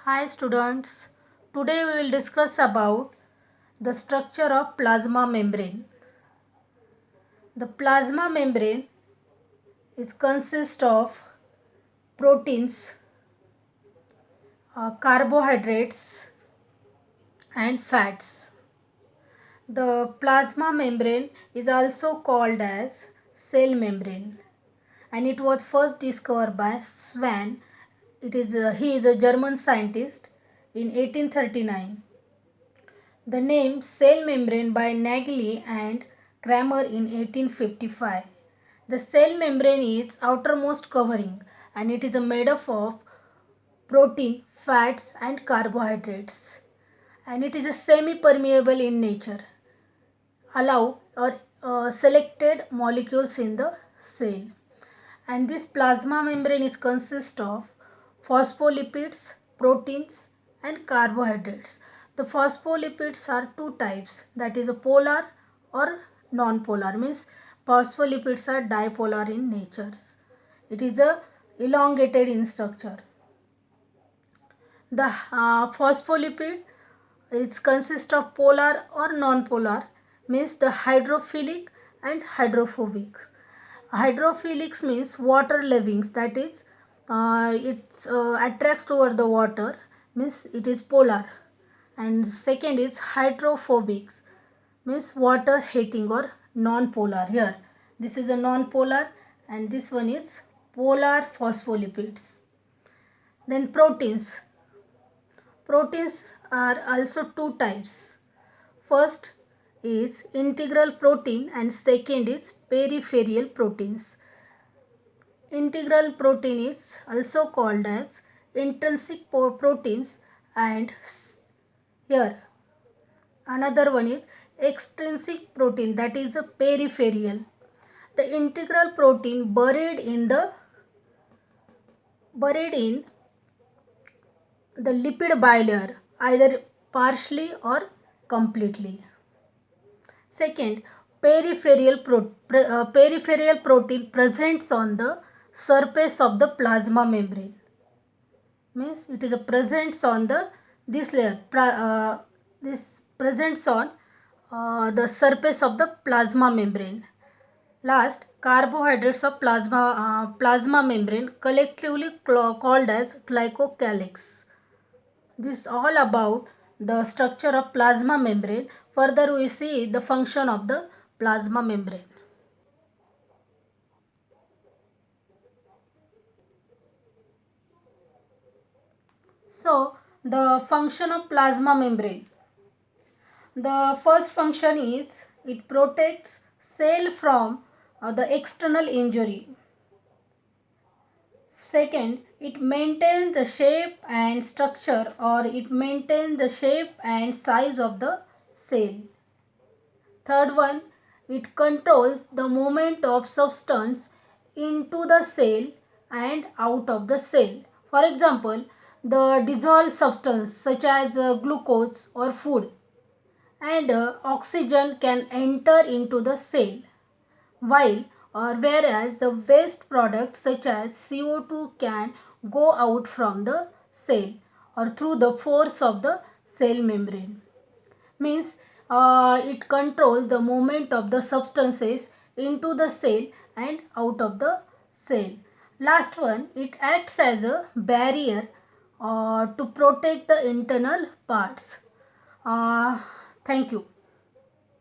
Hi students, today we will discuss about the structure of plasma membrane. The plasma membrane is consist of proteins, carbohydrates and fats. The plasma membrane is also called as cell membrane and it was first discovered by Schwann. He is a German scientist in 1839. The name cell membrane by Nageli and Kramer in 1855. The cell membrane is outermost covering and it is made up of protein, fats and carbohydrates. And it is semi-permeable in nature. Allow or selected molecules in the cell. And this plasma membrane is consist of phospholipids, proteins and carbohydrates. The phospholipids are two types, that is a polar or non-polar, means phospholipids are dipolar in nature. It is a elongated in structure. The phospholipid is consist of polar or non-polar, means the hydrophilic and hydrophobic. Hydrophilics means water loving, that is it attracts toward the water, means it is polar. And second is hydrophobics, means water hating or non-polar. Here this is a non-polar and this one is polar phospholipids. Then proteins. Proteins are also two types. First is integral protein and second is peripheral proteins. Integral protein is also called as intrinsic proteins, and here another one is extrinsic protein, that is a peripheral. The integral protein buried in the lipid bilayer, either partially or completely. Second, peripheral protein presents on the surface of the plasma membrane. Means it is a presence on the this layer. This presents on the surface of the plasma membrane. Last, carbohydrates of plasma membrane, collectively called as glycocalyx. This is all about the structure of plasma membrane. Further we see the function of the plasma membrane. So the function of plasma membrane. The first function is it protects cell from the external injury. Second, it maintains the shape and structure, or it maintains the shape and size of the cell. Third one, it controls the movement of substance into the cell and out of the cell. For example, the dissolved substance such as glucose or food and oxygen can enter into the cell, while or whereas the waste products such as CO2 can go out from the cell or through the pores of the cell membrane. Means it controls the movement of the substances into the cell and out of the cell. Last one, it acts as a barrier to protect the internal parts. Thank you.